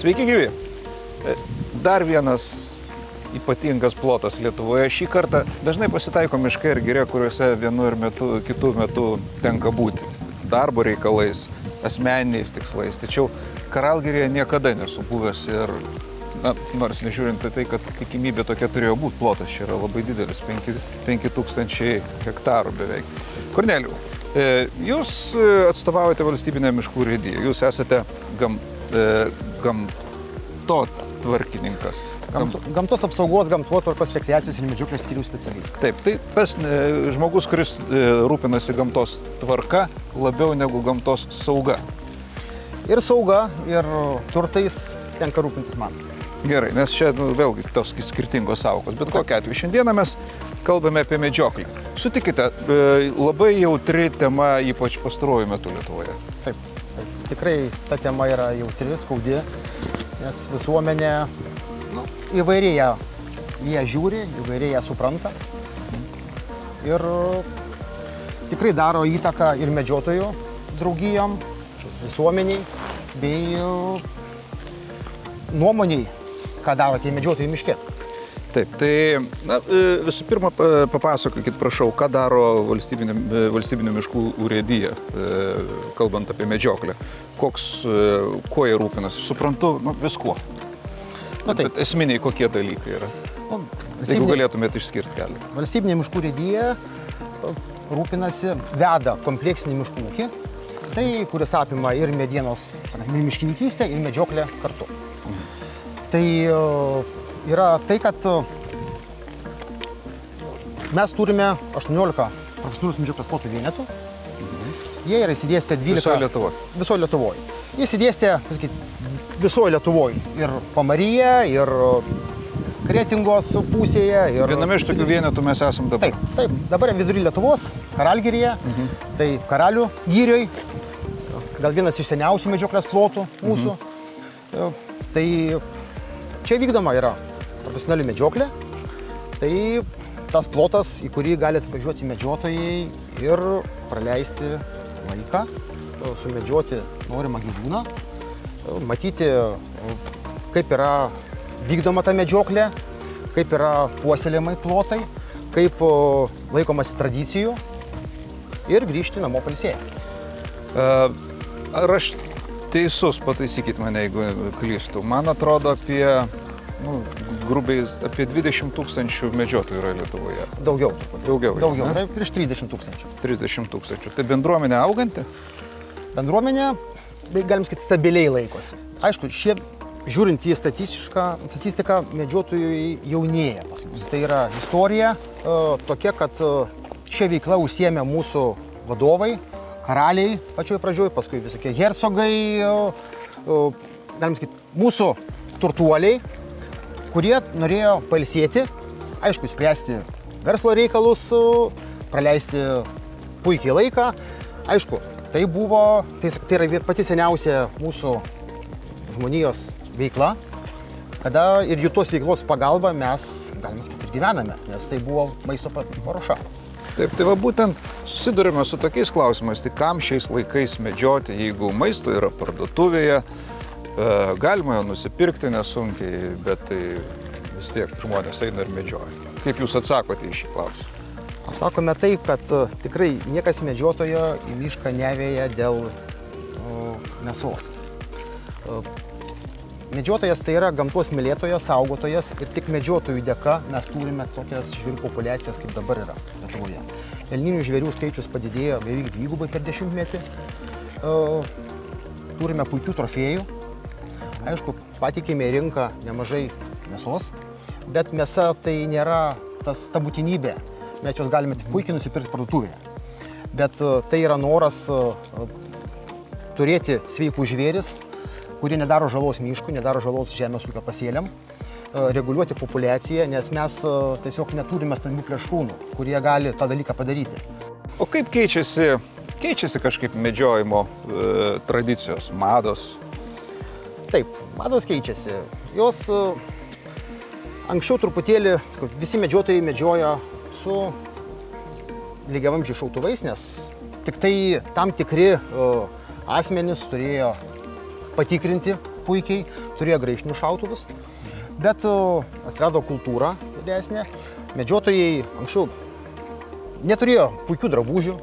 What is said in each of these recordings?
Sveiki gyvi! Dar vienas ypatingas plotas Lietuvoje. Šį kartą dažnai pasitaiko miškai ir giria, kuriuose vienu ir kitu metu tenka būti. Darbo reikalais, asmeniniais tikslais. Tačiau Karalgirėje niekada nesu buvęs ir, nors nežiūrint tai, kad tikimybė tokia turėjo būti, plotas čia yra labai didelis, 5000 hektarų beveik. Kornelijau, jūs atstovaujate valstybinę miškų urėdiją, jūs esate gamtotvarkininkas. Gamtos apsaugos, gamtotvarkos, rekreacijos ir medžioklės skyriaus specialistas. Taip, tai tas žmogus, kuris rūpinasi gamtos tvarka labiau negu gamtos sauga. Ir sauga, ir turtais tenka rūpintis man. Gerai, nes čia vėlgi tos skirtingos sąvokos, bet kokia atveju. Šiandieną mes kalbame apie medžioklį. Sutikite, labai jautri tema, ypač pastaruoju metu Lietuvoje. Taip. Tikrai ta tema yra jautri, skaudi, nes visuomenė įvairiai ją žiūri, įvairiai ją supranta. Ir tikrai daro įtaką ir medžiotojų draugijom, visuomeniai, bei nuomoniai, ką daro tie medžiotojai miške. Taip, tai visų pirma papasakokit, prašau, ką daro valstybinių miškų urėdija, kalbant apie medžioklę. Kuo jie rūpinasi? Suprantu, viskuo. Bet esminiai kokie dalykai yra? Jeigu galėtumėte išskirti kelią. Valstybinė miškų urėdija rūpinasi, veda kompleksinį miškų ūkį, tai kuris apima ir medienos miškininkystę, ir medžioklę kartu. Tai yra tai, kad mes turime 18 profesionalius medžioklės plotų vienetų. Jie yra įsidėstę 12... Visoje Lietuvoje? Visoje Lietuvoje. Jie įsidėstę visoje Lietuvoje. Ir Pamaryje, ir Kretingos pusėje. Viename iš tokių vienetų mes esam dabar? Taip. Dabar vidury Lietuvos, Karalgirėje, tai Karalių girioj. Gal vienas iš seniausių medžioklės plotų mūsų. Tai čia vykdoma yra profesionali medžioklė, tai tas plotas, į kurį gali atvažiuoti medžiotojai ir praleisti laiką, sumedžioti norimą gyvūną, matyti, kaip yra vykdoma ta medžioklė, kaip yra puoselėjimai plotai, kaip laikomasi tradicijų ir grįžti namo pailsėję. Ar aš teisus, pataisykit mane, jeigu klystu. Man atrodo grubiai apie 20 000 medžiotojų yra Lietuvoje. Daugiau. Daugiau, tai prieš 30 000. 30 000. Tai bendruomenė auganti? Bendruomenė, galim sakyti, stabiliai laikosi. Aišku, žiūrint į statistiką, medžiotojų jaunėja pas mus. Tai yra istorija tokia, kad šią veiklą užsiėmė mūsų vadovai, karaliai pačioj pradžioj, paskui visokie hercogai, galim sakyti, mūsų turtuoliai, kurie norėjo pailsėti, aišku, spręsti verslo reikalus, praleisti puikiai laiką. Aišku, tai yra pati seniausia mūsų žmonijos veikla, kada ir jų tos veiklos pagalba mes, galime sakyti, ir gyvename, nes tai buvo maisto paruoša. Taip, tai va būtent susidurime su tokiais klausimais, tai kam šiais laikais medžioti, jeigu maisto yra parduotuvėje, galima jo nusipirkti nesunkiai, bet tai vis tiek žmonės eina ir medžioja. Kaip jūs atsakote į šį klausimą? Atsakome taip, kad tikrai niekas medžiotojo į mišką neveja dėl mėsos. Medžiotojas tai yra gamtos mylėtojas, saugotojas ir tik medžiotojų dėka mes turime tokias žvėrių populiacijas, kaip dabar yra Lietuvoje. Elninių žvėrių skaičius padidėjo beveik 2 per dešimtmetį. Turime puikių trofėjų. Aišku, patikėme į rinką nemažai mėsos, bet mėsa tai nėra ta būtinybė. Mes jos galime puikiai nusipirkti parduotuvėje. Bet tai yra noras turėti sveikų žvėris, kurie nedaro žalos miškui, nedaro žalos žemės ūkio pasėliam, reguliuoti populiaciją, nes mes tiesiog neturime stambių plėšrūnų, kurie gali tą dalyką padaryti. O kaip keičiasi kažkaip medžiojimo tradicijos, mados? Taip, mados keičiasi. Jos anksčiau truputėlį, visi medžiotojai medžiojo su lygiavamzdžiais šautuvais, nes tik tai tam tikri asmenys turėjo patikrinti puikiai, turėjo graižtinių šautuvus, bet atsirado kultūra didesnė. Medžiotojai anksčiau neturėjo puikių drabužių,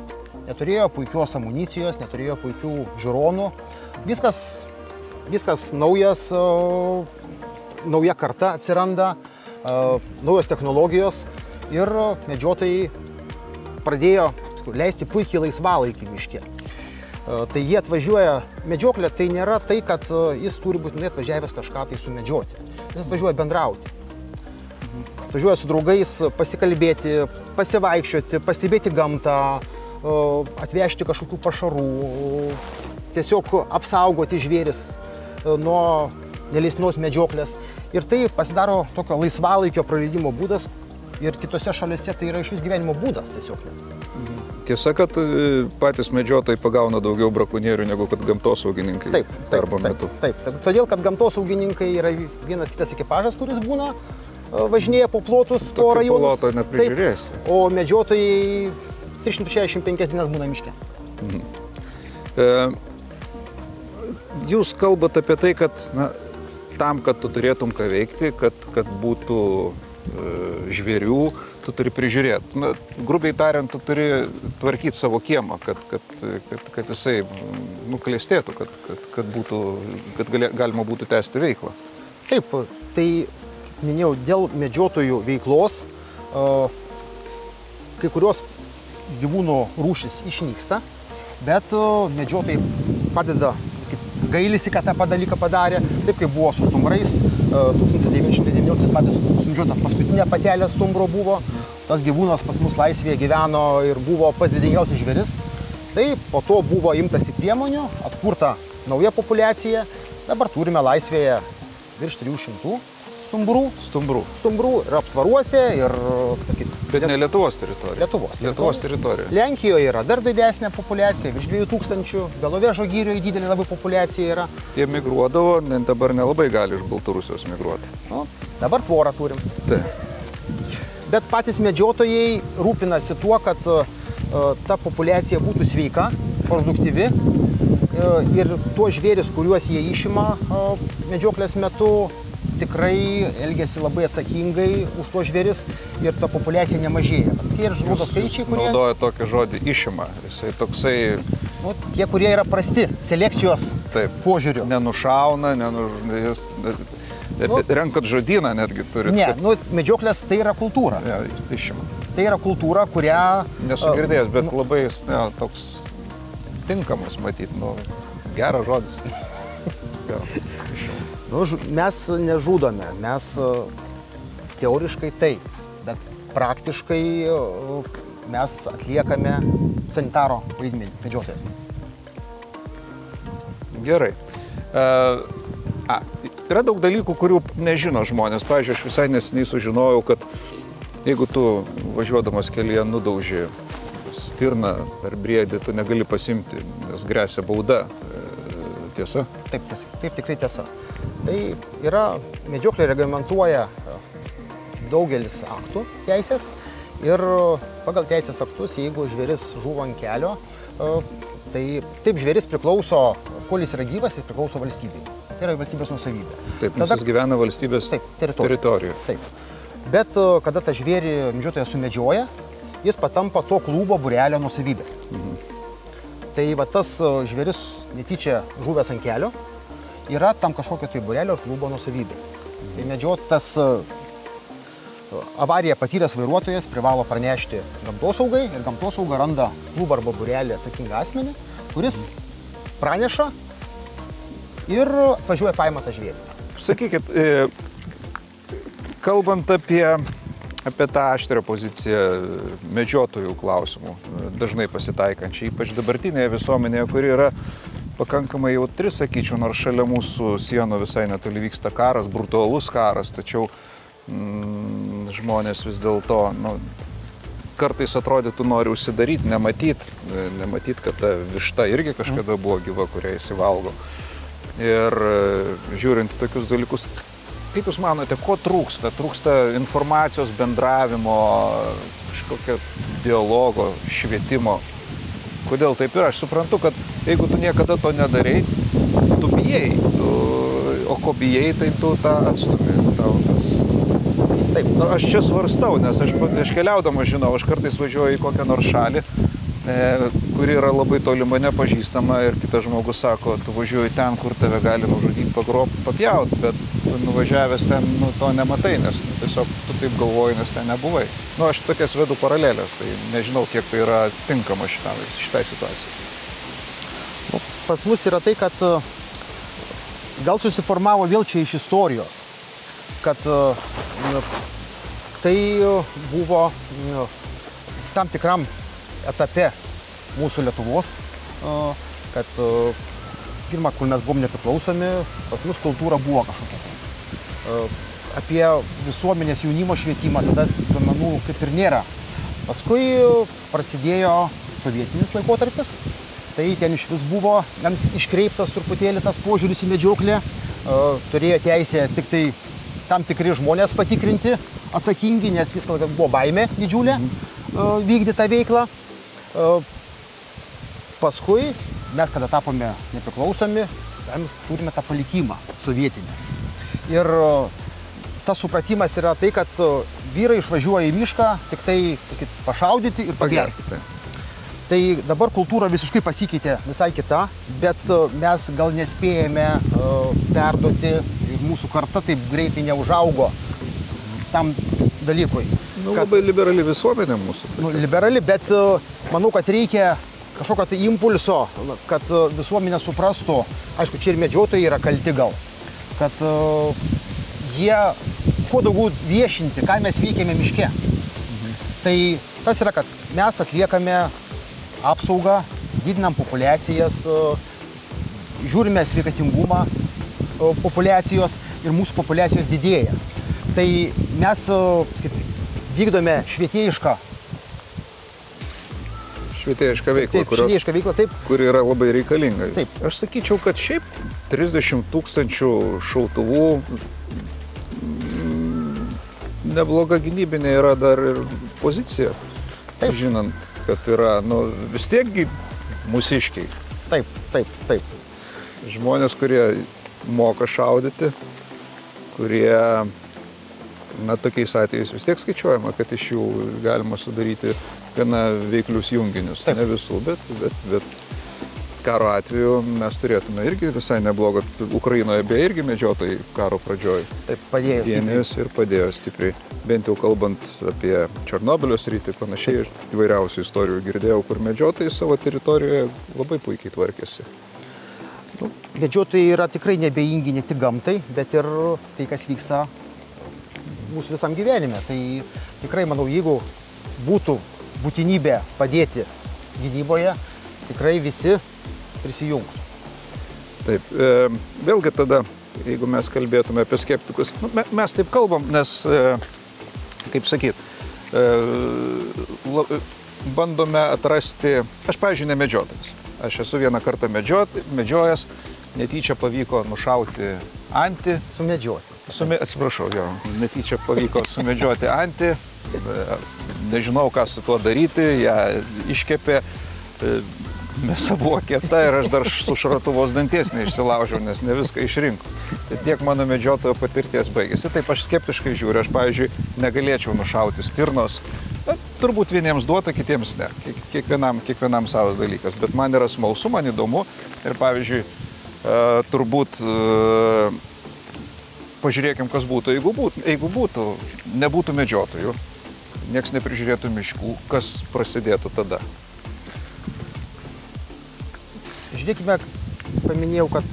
neturėjo puikios amunicijos, neturėjo puikių žiūronų. Viskas naujas, nauja karta atsiranda, naujos technologijos ir medžiotojai pradėjo leisti puikiai laisvalaikį miške. Tai jie atvažiuoja, medžioklė tai nėra tai, kad jis turi būtinai atvažiavęs kažką tai sumedžioti. Jis atvažiuoja bendrauti. Atvažiuoja su draugais pasikalbėti, pasivaikščioti, pastebėti gamtą, atvežti kažkokių pašarų, tiesiog apsaugoti žvėris nuo neleistinos medžioklės. Ir tai pasidaro tokio laisvalaikio praleidimo būdas ir kitose šalyse tai yra išvis gyvenimo būdas tiesiog. Tiesa, kad patys medžiotojai pagauna daugiau brakonierių negu kad gamtosaugininkai darbo metu. Taip. Todėl, kad gamtosaugininkai yra vienas kitas ekipažas, kuris būna, važinėja po plotus, po rajonus. Ploto neprižiūrėsi. O medžiotojai 365 dienas būna miške. Jūs kalbate apie tai, kad tam, kad tu turėtum ką veikti, kad būtų žvėrių, tu turi prižiūrėti. Grubiai tariant, tu turi tvarkyti savo kiemą, kad jisai klestėtų, kad galima būtų tęsti veiklą. Taip, tai minėjau, dėl medžiotojų veiklos kai kurios gyvūnų rūšys išnyksta, bet medžiotojai padeda, gailisi, kad tą dalyką padarė, taip kaip buvo su stumbrais. 1919 metais sumedžiota paskutinė patelė stumbro buvo. Tas gyvūnas pas mus laisvėje gyveno ir buvo pats didingiausias žvėris. Tai po to buvo imtasi priemonių, atkurta nauja populiacija. Dabar turime laisvėje virš 300 stumbrų ir aptvaruose ir, bet ne Lietuvos teritorija. Lietuvos teritorija. Lenkijoje yra dar didesnė populiacija, virš 2000, Belovežo girioje didelė labai populiacija yra. Tie migruodavo, dabar nelabai gali iš Baltarusijos migruoti. Dabar tvorą turim. Bet patys medžiotojai rūpinasi tuo, kad ta populiacija būtų sveika, produktyvi ir tuos žvėris, kuriuos jie išima medžioklės metu, tikrai elgiasi labai atsakingai už tuos žvėris ir ta populiacija nemažėja. Tie žudo skaičiai, kurie... Naudoja tokį žodį išima. Jisai toksai... Tie, kurie yra prasti selekcijos požiūriu. Nenušauna, renkat žodyną netgi turit. Ne, medžioklės tai yra kultūra. Ja, išima. Tai yra kultūra, kurią... Nesu girdėjęs, bet labai toks tinkamas matyti, geras žodis. Mes nežudome, mes teoriškai taip, bet praktiškai mes atliekame sanitaro vaidmenį medžiotojas. Gerai. Yra daug dalykų, kurių nežino žmonės. Pavyzdžiui, aš visai neseniai sužinojau, kad jeigu tu važiuodamas kelyje nudauži stirną per briedį, tu negali pasimti, nes gresia bauda. Tiesa? Taip, tikrai tiesa. Tai yra, medžioklė reglamentuoja daugelis aktų teisės ir pagal teisės aktus, jeigu žvėris žuvo ant kelio, tai taip žvėris priklauso, kol jis yra gyvas, jis priklauso valstybei. Tai yra valstybės nuosavybė. Taip, nes jis gyvena valstybės teritorijoje. Taip. Bet kada tą žvėrį medžiotojas sumedžioja, jis patampa to klubo būrelio nuosavybė. Tai tas žvėris netyčia žuvęs ant kelio yra tam kažkokio tai būrelio ar klubo nuosavybė. Tai medžiotas avariją patyręs vairuotojas privalo pranešti gamtosaugai ir gamtosauga randa klubą arba būrelį atsakingą asmenį, kuris praneša ir atvažiuoja paima tą žvėrį. Sakykit, kalbant apie tą aštrią poziciją medžiotojų klausimų, dažnai pasitaikančią, ypač dabartinėje visuomenėje, kuri yra pakankamai jautri, sakyčiau, nors šalia mūsų sienų visai netoli vyksta karas, brutalus karas, tačiau žmonės vis dėlto, kartais atrodytų nori užsidaryti, nematyt, kad ta višta irgi kažkada buvo gyva, kurią įsivalgo. Ir žiūrint į tokius dalykus, kaip Jūs manote, ko trūksta? Trūksta informacijos, bendravimo, kažkokio dialogo, švietimo. Kodėl taip yra? Aš suprantu, kad jeigu tu niekada to nedarei, tu bijai. O ko bijai, tai tu tą atstumi. Taip, aš čia svarstau, nes aš keliaudamas žinau, aš kartais važiuoju į kokią nors šalį, kuri yra labai toli mane pažįstama ir kitas žmogus sako, tu važiuoji ten, kur tave gali nužudyti, pagrobti, papjauti, bet tu nuvažiavęs ten to nematai, nes tiesiog tu taip galvoji, nes ten nebuvai. Aš tokias vedu paralelės, tai nežinau, kiek tai yra tinkama šitai situacijai. Pas mus yra tai, kad gal susiformavo vėl čia iš istorijos, kad tai buvo tam tikram etape mūsų Lietuvos, kad pirmą, kur mes buvom nepriklausomi, pas mus kultūra buvo kažkokia. Apie visuomenės jaunimo švietimą tada duomenų kaip ir nėra. Paskui prasidėjo sovietinis laikotarpis, tai ten iš vis buvo iškreiptas truputėlį tas požiūris į medžioklę, turėjo teisę tik tai tam tikri žmonės patikrinti atsakingi, nes viskas buvo baimė didžiulė vykdyti tą veiklą. Paskui mes, kada tapome nepriklausomi, turime tą palikimą sovietinį. Ir tas supratimas yra tai, kad vyrai išvažiuoja į mišką tik tai pašaudyti ir pagerti. Tai dabar kultūra visiškai pasikeitė visai kita, bet mes gal nespėjame perduoti ir mūsų karta taip greitai neužaugo tam dalykui. Labai liberali visuomenė mūsų. Liberali, bet manau, kad reikia kažkokio tai impulso, kad visuomenė suprastų, aišku, čia ir medžiotojai yra kalti gal, kad jie kuo daugiau viešinti, ką mes veikiame miške. Tai tas yra, kad mes atliekame apsaugą, didinam populiacijas, žiūrime sveikatingumą populiacijos ir mūsų populiacijos didėja. Tai mes vykdome švietėjišką veiklą, kuri yra labai reikalinga. Taip. Aš sakyčiau, kad šiaip 30 000 šautuvų nebloga gynybinė yra dar ir pozicija. Taip. Žinant, kad yra, vis tiekgi mūsiškiai. Taip. Žmonės, kurie moka šaudyti, kurie, tokiais atvejais vis tiek skaičiuojama, kad iš jų galima sudaryti gana veiklius junginius. Taip. Ne visų, bet karo atveju mes turėtume irgi visai neblogą. Ukrainoje beje irgi medžiotojai karo pradžioj. Taip, padėjo stipriai. Ir padėjo stipriai. Bent jau kalbant apie Černobylio sritį, panašiai įvairiausių istorijų girdėjau, kur medžiotojai savo teritorijoje labai puikiai tvarkėsi. Medžiotojai yra tikrai nebejingi ne tik gamtai, bet ir tai, kas vyksta mūsų visam gyvenime. Tai tikrai, manau, jeigu būtų būtinybė padėti gynyboje, tikrai visi prisijungtų. Taip, vėlgi tada, jeigu mes kalbėtume apie skeptikus, mes taip kalbam, nes, kaip sakyt, bandome atrasti, aš, pavyzdžiui, nemedžiotojas. Aš esu vieną kartą medžiojęs, netyčia pavyko nušauti antį. Sumedžioti. Atsiprašau, netyčia pavyko sumedžioti antį, nežinau, ką su tuo daryti, ją iškepė, mėsa buvo kieta ir aš dar su šratuvos danties neišsilaužiau, nes ne viską išrinko. Tai tiek mano medžiotojo patirties baigėsi. Taip aš skeptiškai žiūriu, aš, pavyzdžiui, negalėčiau nušauti stirnos. Bet turbūt vieniems duota, kitiems ne. Kiekvienam savas dalykas. Bet man yra smalsu, man įdomu. Ir, pavyzdžiui, turbūt pažiūrėkim, kas būtų, jeigu nebūtų medžiotojų, nieks neprižiūrėtų miškų, kas prasidėtų tada. Žiūrėkime, paminėjau, kad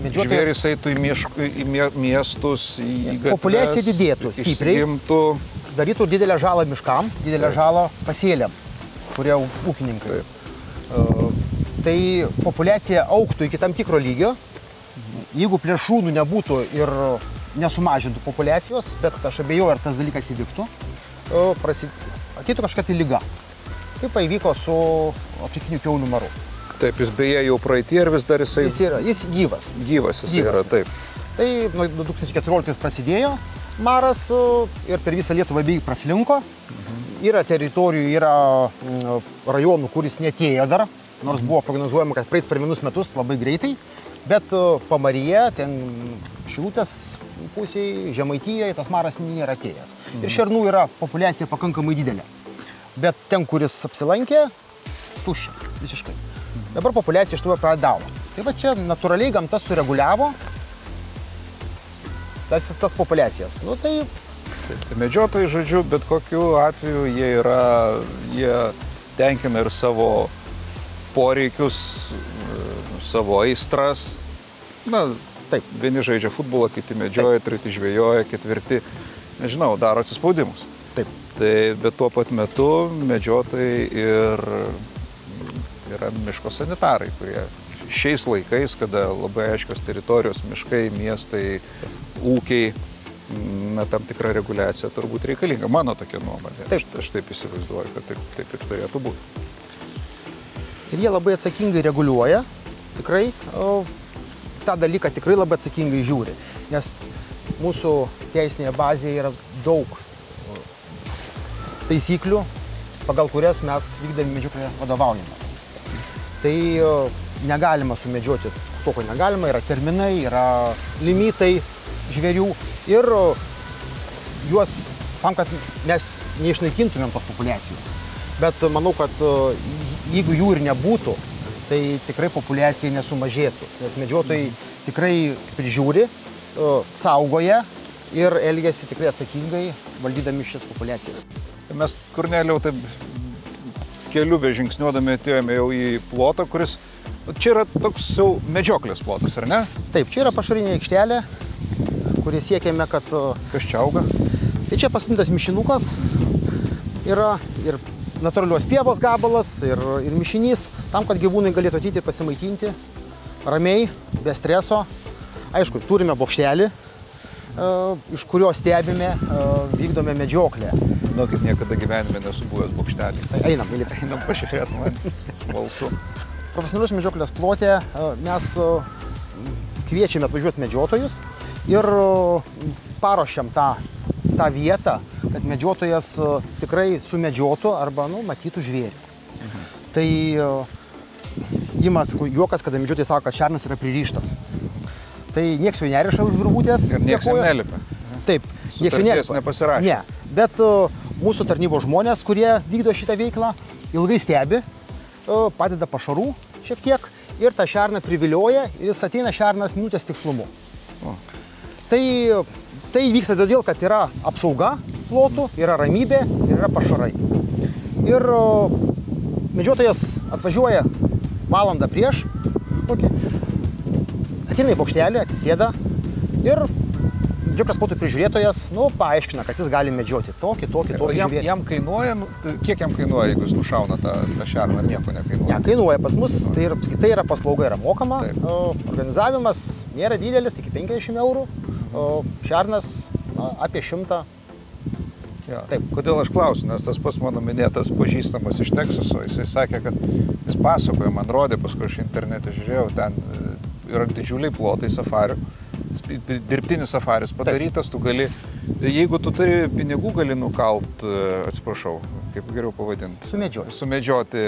medžiotojas... Žvėris eitų į miestus, į gatves, populiacija didėtų stipriai, išsigimtų. Darytų didelę žalą miškam, didelę žalą pasėliam, kurie ūkininkai. tai populiacija augtų iki tam tikro lygio, jeigu plėšrūnų nebūtų ir nesumažintų populiacijos, bet aš abejoju, ar tas dalykas įvyktų, ateitų kažkokia tai liga. Taip įvyko su afrikiniu kiaulių maru. Taip, jis beje jau praeitie ir vis dar jis gyvas. Gyvas jis yra, taip. Tai nuo 2014 prasidėjo maras ir per visą Lietuvą beveik praslinko. Yra teritorijų, yra rajonų, kuris netėjo dar, nors buvo prognozuojama, kad praeis per vienus metus labai greitai, bet Pamaryje, ten Šilutės pusėje, Žemaitijoje tas maras nėra atėjęs. Ir šernų yra populiacija pakankamai didelė. Bet ten, kuris apsilankė, tuščia visiškai. Dabar populiacija iš to pradeda augti. Tai va čia natūraliai gamta sureguliavo tas populiacijas. Nu, tai medžiotojai, žodžiu, bet kokiu atveju jie tenkina ir savo poreikius, savo aistras. Na, taip. Vieni žaidžia futbolą, kiti medžioja, treti žvejoja, ketvirti, nežinau, daro atsispaudimus. Taip. Tai bet tuo pat metu medžiotojai ir yra miško sanitarai, kurie šiais laikais, kada labai aiškios teritorijos, miškai, miestai, ūkiai, na, tam tikra reguliacija turbūt reikalinga. Mano tokia nuomonė. Taip. Aš taip įsivaizduoju, kad taip ir turėtų būti. Ir jie labai atsakingai reguliuoja, tikrai, tą dalyką tikrai labai atsakingai žiūri, nes mūsų teisinėje bazėje yra daug taisyklių, pagal kurias mes vykdami medžioklę vadovaujamės. Tai negalima sumedžioti to, ko negalima, yra terminai, yra limitai žvėrių ir juos tam, kad mes neišnaikintumėm tos populiacijos. Bet manau, kad jeigu jų ir nebūtų, tai tikrai populiacija nesumažėtų, nes medžiotojai tikrai prižiūri, saugoja ir elgiasi tikrai atsakingai, valdydami šias populiacijas. Mes, Kornelijau, taip keliu bežingsniuodami atėjome jau į plotą, kuris... Čia yra toks jau medžioklės plotas, ar ne? Taip, čia yra pašarinė aikštelė, kurį siekėme, kad... Kas čia auga? Tai čia pasodintas mišinukas, yra ir natūralios pievos gabalas, ir mišinys, tam, kad gyvūnai galėtų ateiti ir pasimaitinti ramiai, be streso. Aišku, turime bokštelį, iš kurio stebime, vykdome medžioklę. Nu, kaip niekada gyvenime nesu buvęs bokštelį. Tai einam, Einam pažiūrėt, man smalsu. Profesionalius medžioklės plote mes kviečiame atvažiuoti medžiotojus ir paruošiam tą vietą, kad medžiotojas tikrai sumedžiotų arba matytų žvėrį. Tai įmas juokas, kada medžiotojai sako, kad šernas yra pririštas. Tai nieks jau neriša už virvutės. Ir nieks jam nelipa. Taip, nieks jau nelipa. Nepasirašė. Ne, bet mūsų tarnybos žmonės, kurie vykdo šitą veiklą, ilgai stebi, padeda pašarų šiek tiek ir tą šerną privilioja ir jis ateina šernas minutės tikslumu. Tai vyksta todėl, kad yra apsauga plotų, yra ramybė ir yra pašarai. Ir medžiotojas atvažiuoja valandą prieš, ateina į bokštelį, atsisėda ir medžioklės plotų prižiūrėtojas paaiškina, kad jis gali medžioti tokį žvėrį. Jam kainuoja, kiek jam kainuoja, jeigu jis nušauna tą šerną, ar nieko nekainuoja? Ne, kainuoja pas mus, tai yra paslauga, yra mokama, organizavimas nėra didelis, iki 50 eurų, šernas apie 100. Ja. Kodėl aš klausiu, nes tas pats mano minėtas pažįstamas iš Teksaso, jisai sakė, kad jis pasakoja, man rodė, paskui aš internete žiūrėjau, ten yra didžiuliai plotai safarių. Dirbtinis safaris padarytas, tu gali, jeigu tu turi pinigų, gali nukalt, atsiprašau, kaip geriau pavadinti. Sumedžioti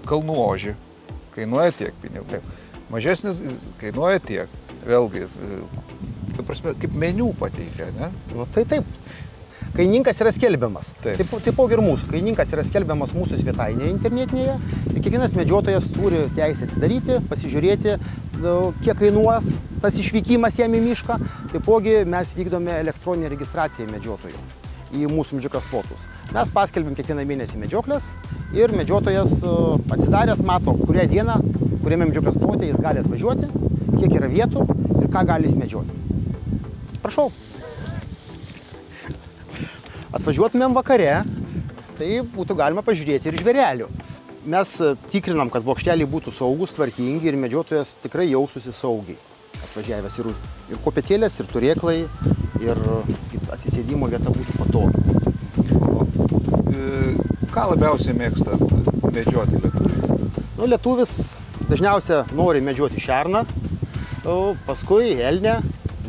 kalnų ožį. Kainuoja tiek pinigų. Mažesnis kainuoja tiek. Vėlgi, ta prasme, kaip meniu pateikia, ne? Tai taip. Kaininkas yra skelbiamas. Taipogi ir mūsų. Kaininkas yra skelbiamas mūsų svetainėje internetinėje. Ir kiekvienas medžiotojas turi teisę atsidaryti, pasižiūrėti, kiek kainuos tas išvykimas jam į mišką. Taipogi mes vykdome elektroninę registraciją medžiotojų į mūsų medžioklės plotus. Mes paskelbim kiekvieną mėnesį medžioklės ir medžiotojas atsidaręs mato, kurią dieną, kuriame medžioklės plote jis gali atvažiuoti, kiek yra vietų ir ką gali jis medžioti. Prašau. Atvažiuotumėm vakare, tai būtų galima pažiūrėti ir žvėrelių. mes tikrinam, kad bokšteliai būtų saugus, tvarkingi ir medžiotojas tikrai jaustųsi saugiai atvažiavęs. Ir kopėtėlės, ir turėklai, ir atsisėdimo vieta būtų patogi. Ką labiausiai mėgsta medžioti lietuviai? Nu, lietuvis dažniausia nori medžioti šerną, paskui elnę,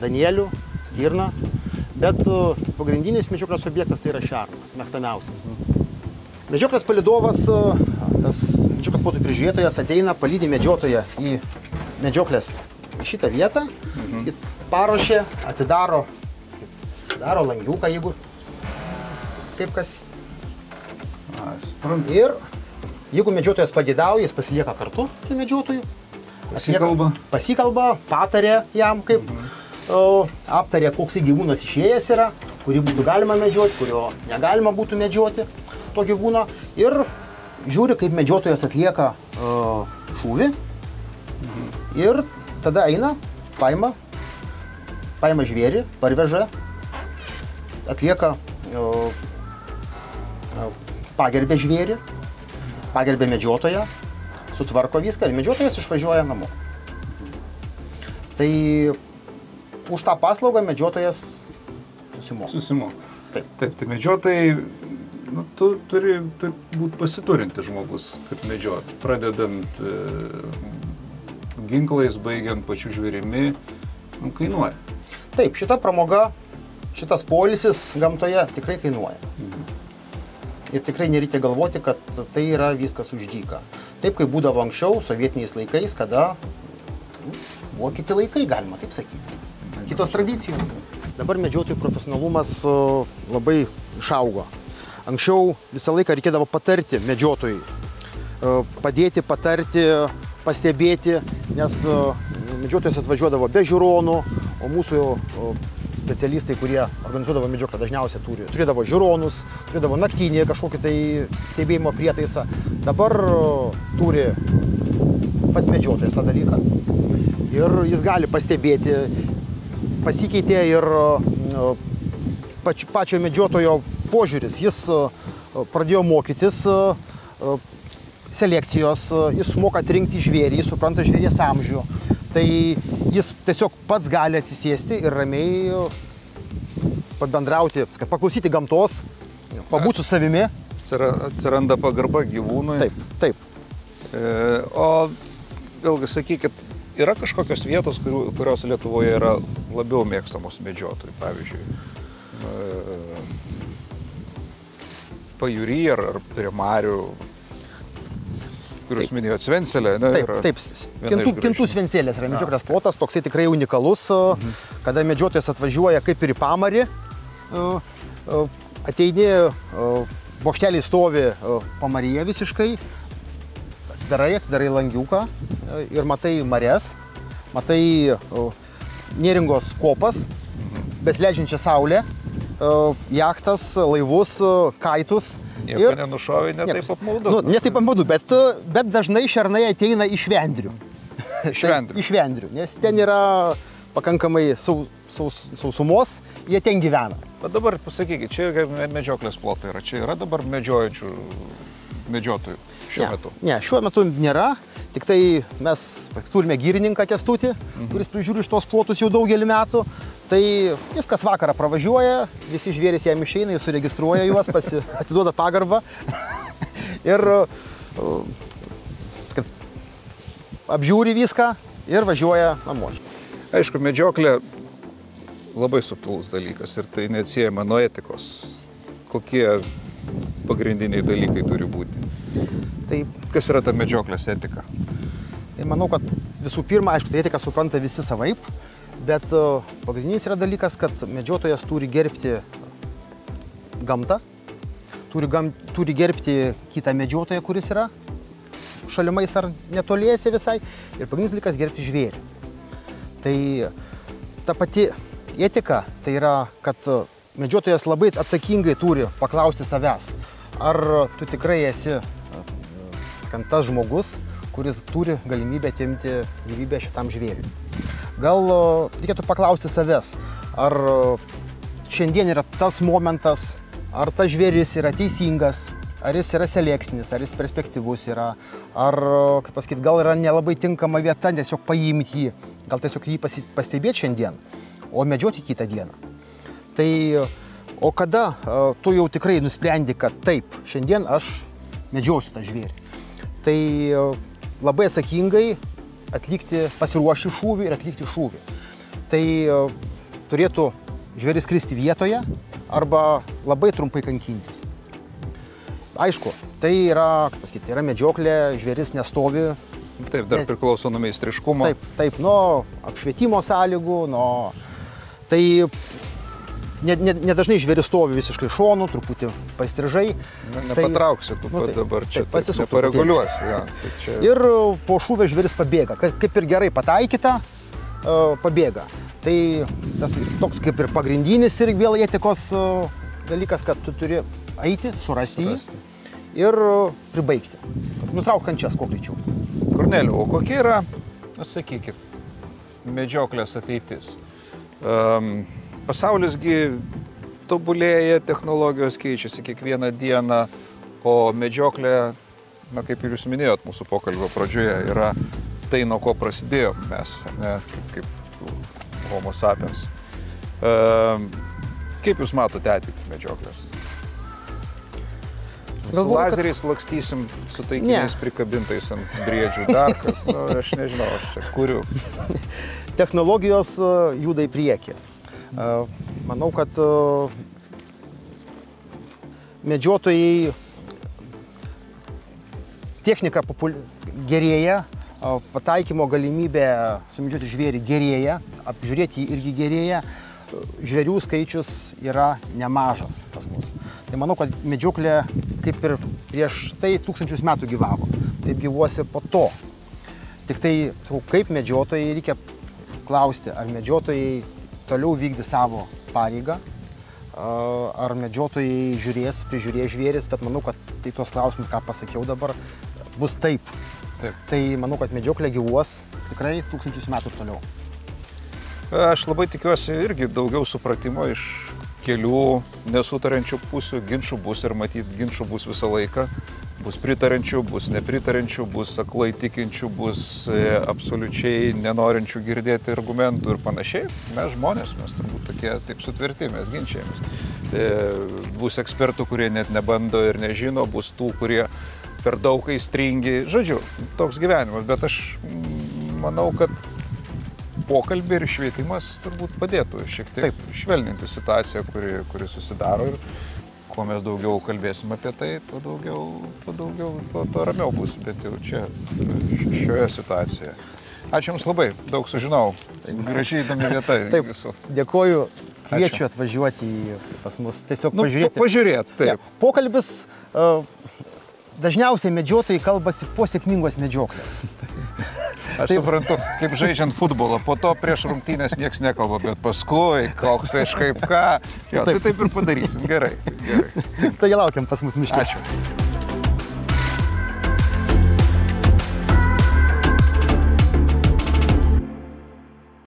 danielių, stirną, bet pagrindinis medžioklės objektas tai yra šernas, mėgstamiausias. Medžioklės palydovas, tas medžioklės plotų prižiūrėtojas ateina, palydi medžiotoją į medžioklės šitą vietą, paruošia, atidaro langiuką, jeigu kaip kas. Ir jeigu medžiotojas pageidauja, jis pasilieka kartu su medžiotoju. Pasikalba, patarė jam, kaip aptarė, koks gyvūnas išėjęs yra, kurį būtų galima medžioti, kurio negalima būtų medžioti to gyvūno. Ir žiūri, kaip medžiotojas atlieka šūvį. Ir tada eina, paima žvėrį, parveža, atlieka, pagerbė žvėrį, pagerbė medžiotoją, sutvarko viską ir medžiotojas išvažiuoja namo. Tai už tą paslaugą medžiotojas susimoka. Taip, tai medžiotojai, tu turi būti pasiturinti žmogus, kad medžiot. Pradedant ginklais, baigiant pačiu žvėrimi, kainuoja. Taip, šita pramoga, šitas poilsis gamtoje tikrai kainuoja. Ir tikrai nereikia galvoti, kad tai yra viskas už dyką. Taip, kaip būdavo anksčiau, sovietiniais laikais, kada buvo kiti laikai, galima taip sakyti. Kitos tradicijos. Dabar medžiotojų profesionalumas labai išaugo. Anksčiau visą laiką reikėdavo patarti medžiotojui. Padėti, patarti, pastebėti, nes medžiotojas atvažiuodavo be žiūronų, o mūsų specialistai, kurie organizuodavo medžioklę, dažniausiai turėdavo žiūronus, turėdavo naktinį kažkokį tai stebėjimo prietaisą. Dabar turi pats medžiotojas tą dalyką ir jis gali pastebėti. Pasikeitė ir pačio medžiotojo požiūris. Jis pradėjo mokytis selekcijos, jis moka atrinkti žvėrį, jis supranta žvėries amžių. Tai jis tiesiog pats gali atsisėsti ir ramiai pabendrauti, paklausyti gamtos, pabūti su savimi. Atsiranda pagarba gyvūnui. Taip. O vėlgi sakykit, yra kažkokios vietos, kurios Lietuvoje yra labiau mėgstamos medžiotojų, pavyzdžiui, pajūry ar prie marių, kuriuos minėjo Svencelė. Taip. Kintų Svencelės yra medžioklės plotas, toksai tikrai unikalus, kada medžiotojas atvažiuoja kaip ir į pamarį, ateini, bokšteliai stovi pamaryje visiškai, atsidarai langiuką ir matai marias, matai Neringos kopas, besileidžiančią saulę, jachtas, laivus, kaitus. Nieko nenušovė, ne taip apmaudu. Ne taip apmaudu, bet dažnai šernai ateina iš Vendrių. Iš Vendrių, nes ten yra pakankamai sausumos, jie ten gyvena. Bet dabar pasakykit, čia medžioklės plotai yra, čia yra dabar medžiojančių medžiotojų šiuo metu? Ne, šiuo metu nėra, tik tai mes turime girininką Kęstutį, kuris prižiūri šitos plotus jau daugelį metų. Tai jis kas vakarą pravažiuoja, visi žvėrys jam išeina, jis suregistruoja juos, atiduoda pagarbą ir apžiūri viską ir važiuoja namo. Aišku, medžioklė labai subtilus dalykas ir tai neatsiejama nuo etikos. Kokie pagrindiniai dalykai turi būti? Kas yra ta medžioklės etika? Tai manau, kad visų pirma, aišku, tai etiką supranta visi savaip, bet pagrindinis yra dalykas, kad medžiotojas turi gerbti gamtą, turi gerbti kitą medžiotoją, kuris yra šalimais ar netoliese visai, ir pagrindinis dalykas gerbti žvėrį. Tai ta pati etika, tai yra, kad medžiotojas labai atsakingai turi paklausti savęs, ar tu tikrai esi tas žmogus, kuris turi galimybę atimti gyvybę šitam žvėriui. Gal reikėtų paklausti savęs, ar šiandien yra tas momentas, ar tas žvėris yra teisingas, ar jis yra selekcinis, ar jis perspektyvus yra, ar, kaip pasakyti, gal yra nelabai tinkama vieta, tiesiog paimti jį, gal tiesiog jį pastebėti šiandien, o medžioti kitą dieną. Tai, o kada tu jau tikrai nusprendi, kad taip, šiandien aš medžiosiu tą žvėrį, tai labai atsakingai atlikti, pasiruošti šūvį ir atlikti šūvį. Tai turėtų žvėris kristi vietoje arba labai trumpai kankintis. Aišku, tai yra, kaip pasakyti, yra medžioklė, žvėris nestovi. Taip, dar priklauso nuo meistriškumo. Taip, nuo apšvietimo sąlygų, tai nedažnai žvėris stovi visiškai šonu, truputį pastrižai. Nepatrauksi, tu dabar čia nepareguliuosi. Ja, čia... Ir po šūvio žvėris pabėga, kaip ir gerai pataikyta, pabėga. Tai tas toks kaip ir pagrindinis ir vėl etikos dalykas, kad tu turi eiti, surasti jį ir pribaigti. Nutrauk kančias kuo greičiau. Kornelijau, o kokia yra, sakykit, medžioklės ateitis? Pasaulisgi tobulėja, technologijos keičiasi kiekvieną dieną, o medžioklė, kaip ir jūs minėjot mūsų pokalbio pradžioje, yra tai, nuo ko prasidėjo mes, ne, kaip Homo sapiens. Kaip jūs matote ateitį medžioklės? Su lazeriais lakstysim, su taikiniais prikabintais ant briedžių, dar kas, aš nežinau, aš čia kuriu. Technologijos juda į priekį. Manau, kad medžiotojai technika gerėja, pataikymo galimybė sumedžioti žvėrį gerėja, apžiūrėti jį irgi gerėja, žvėrių skaičius yra nemažas pas mus. Tai manau, kad medžioklė kaip ir prieš tai 1000 metų gyvavo, taip gyvuosi po to. Tik tai, sakau, kaip medžiotojai reikia klausti, ar medžiotojai toliau vykdė savo pareigą, ar medžiotojai prižiūrės žvėris, bet manau, kad tai tuos klausimus, ką pasakiau dabar, bus taip. Tai manau, kad medžioklė gyvuos tikrai 1000 metų toliau. Aš labai tikiuosi irgi daugiau supratimo iš kelių nesutarančių pusių. Ginčų bus ir matyt, ginčų bus visą laiką. Bus pritarančių, bus nepritarančių, bus aklai tikinčių, bus absoliučiai nenorinčių girdėti argumentų ir panašiai. Mes žmonės, mes turbūt tokie taip sutvirti, mes ginčiamės. Bus ekspertų, kurie net nebando ir nežino, bus tų, kurie per daug aistringi. Žodžiu, toks gyvenimas, bet aš manau, kad pokalbį ir švietimas turbūt padėtų šiek tiek švelninti situaciją, kuri susidaro ir kuo mes daugiau kalbėsim apie tai, tuo ramiau bus, bet jau čia, šioje situacijoje. Ačiū Jums labai, daug sužinau, gražiai įdomi vieta visų. Dėkoju, kviečiu atvažiuoti pas mus, tiesiog pažiūrėti. Pažiūrėti, taip. Pokalbis, dažniausiai medžiotojai kalbasi po sėkmingos medžioklės. Aš suprantu, kaip žaidžiant futbolą, po to prieš rungtynės nieks nekalba, bet paskui, koks aš kaip ką, tai taip ir padarysim, gerai. Tai laukiam pas mus miške. Ačiū.